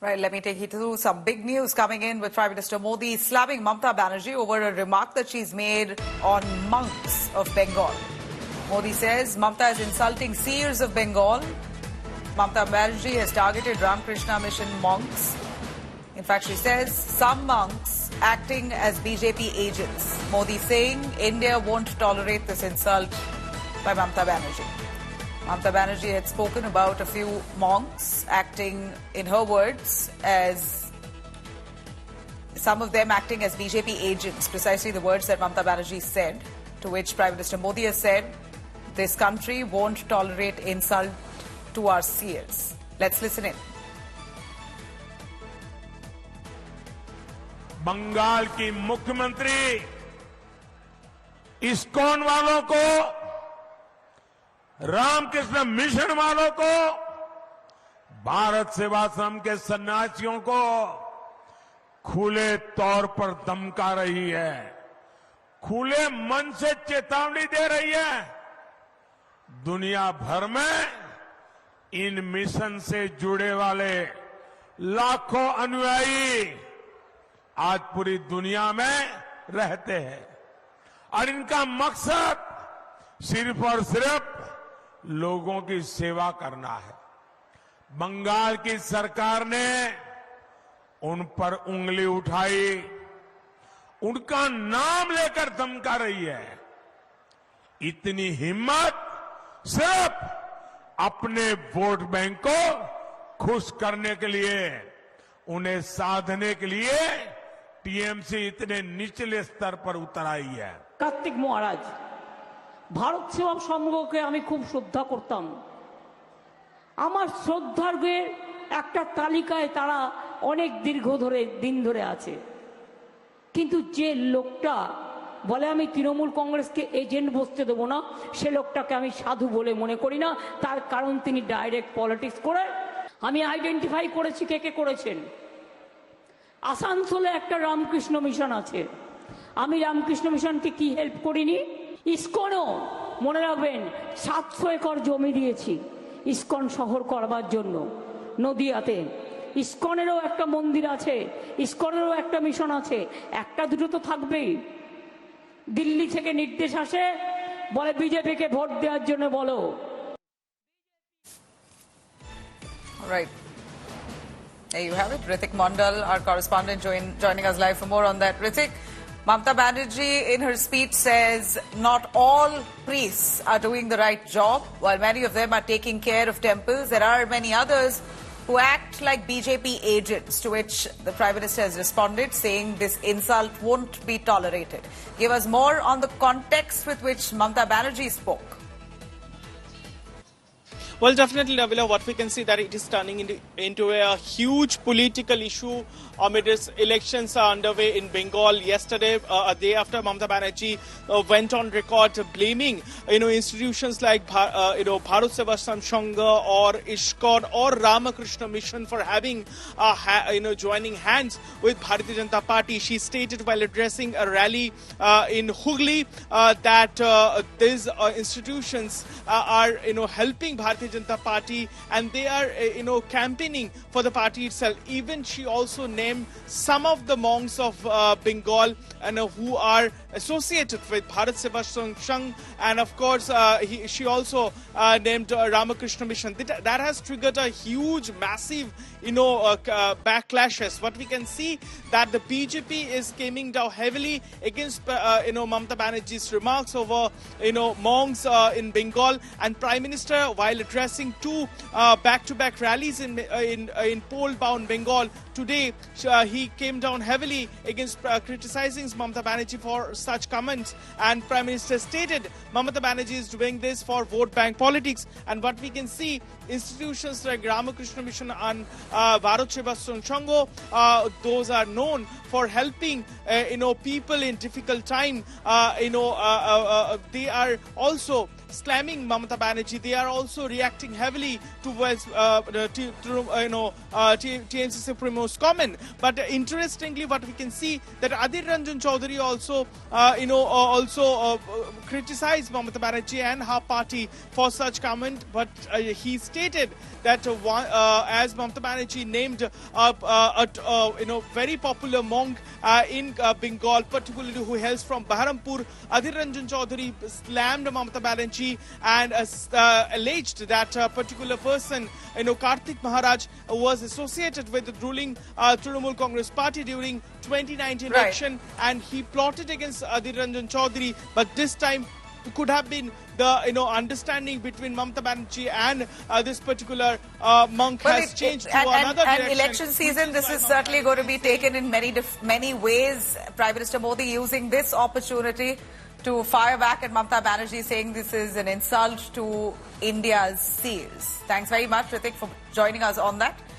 Right, let me take you through some big news coming in with Prime Minister Modi slamming Mamata Banerjee over a remark that she's made on monks of Bengal. Modi says Mamata is insulting seers of Bengal. Mamata Banerjee has targeted Ramakrishna Mission monks. In fact, she says some monks acting as BJP agents. Modi saying India won't tolerate this insult by Mamata Banerjee. Mamata Banerjee had spoken about a few monks acting, in her words, as some of them acting as BJP agents, precisely the words that Mamata Banerjee said, to which Prime Minister Modi has said, this country won't tolerate insult to our seers. Let's listen in. Bengal की मुख्यमंत्री ISKCON वालों को, Ramakrishna mission वालों को, भारत सेवाश्रम के सन्यासियों को खुले तौर पर धमका रही है, खुले मन से चेतावनी दे रही है। दुनिया भर में इन मिशन से जुड़े वाले लाखों अनुयायी आज पूरी दुनिया में रहते हैं और इनका मकसद सिर्फ और सिर्फ लोगों की सेवा करना है। बंगाल की सरकार ने उन पर उंगली उठाई, उनका नाम लेकर धमका रही है। इतनी हिम्मत सिर्फ अपने वोट बैंक को खुश करने के लिए, उन्हें साधने के लिए टीएमसी इतने निचले स्तर पर उतर आई है। कार्तिक महाराज, ভারত সেবা সংঘকে আমি খুব শ্রদ্ধা করতাম। আমার শ্রদ্ধার্ঘের একটা তালিকায় তারা অনেক দিন ধরে আছে। কিন্তু যে লোকটা বলে আমি তৃণমূল কংগ্রেসকে এজেন্ট বসতে দেব না, সে লোকটাকে আমি সাধু বলে মনে করি না। তার কারণ তিনি ডাইরেক্ট পলিটিক্স করে। আমি আইডেন্টিফাই করেছি কে কে করেছেন। আসানসোলে একটা রামকৃষ্ণ মিশন আছে। আমি রামকৃষ্ণ মিশনকে কি হেল্প করিনি? ইসকনও মনে রাখবেন 700 একর জমি দিয়েছি ইসকন শহর করবার জন্য নদিয়াতে। ইসকনেরও একটা মন্দির আছে, ইসকনেরও একটা মিশন আছে, একটা দুটো তো থাকবেই। দিল্লি থেকে নির্দেশ আসে, বলে বিজেপিকে ভোট দেওয়ার জন্য বলো। Right. There you have it. Ritik Mondal, our correspondent, joining us live for more on that. Ritik, Mamata Banerjee in her speech says not all priests are doing the right job. While many of them are taking care of temples, there are many others who act like BJP agents, to which the Prime Minister has responded, saying this insult won't be tolerated. Give us more on the context with which Mamata Banerjee spoke. Well, definitely, Nabila, what we can see that it is turning into a huge political issue amid elections are underway in Bengal. Yesterday, a day after Mamata Banerjee went on record blaming, institutions like, Bharat Sevashram Sangha or ISKCON or Ramakrishna Mission for having, joining hands with Bharatiya Janata Party. She stated while addressing a rally in Hooghly that these institutions are, helping Bharatiya Janata Party and they are, campaigning for the party itself. Even she also named some of the monks of Bengal who are associated with Bharat Sevashram Sangha, and of course she also named Ramakrishna Mission. That has triggered a huge, massive, backlashes. What we can see that the BJP is coming down heavily against, Mamata Banerjee's remarks over, monks in Bengal, and Prime Minister, while addressing two back-to-back rallies in poll-bound Bengal today, he came down heavily against criticizing Mamata Banerjee for such comments, and Prime Minister stated Mamata Banerjee is doing this for vote bank politics. And what we can see, institutions like Ramakrishna Mission and Bharat Sevashram Sangha, those are known for helping people in difficult time. They are also slamming Mamata Banerjee, they are also reacting heavily towards TMC Supremo's comment. But interestingly, what we can see that Adhir Ranjan Chaudhary also criticized Mamata Banerjee and her party for such comment. But he stated that as Mamata Banerjee named a very popular monk in Bengal, particularly who hails from Baharampur, Adhir Ranjan Chaudhary slammed Mamata Banerjee and alleged that a particular person, Kartik Maharaj, was associated with the ruling Trinamool Congress party during 2019 Right. election, and he plotted against Adhir Ranjan Chaudhary. But this time could have been the understanding between Mamata Banerjee and this particular monk has changed to another direction. And election season, this is certainly going to be taken in many ways. Prime Minister Modi using this opportunity to fire back at Mamata Banerjee, saying this is an insult to India's seals. Thanks very much, Ritik, for joining us on that.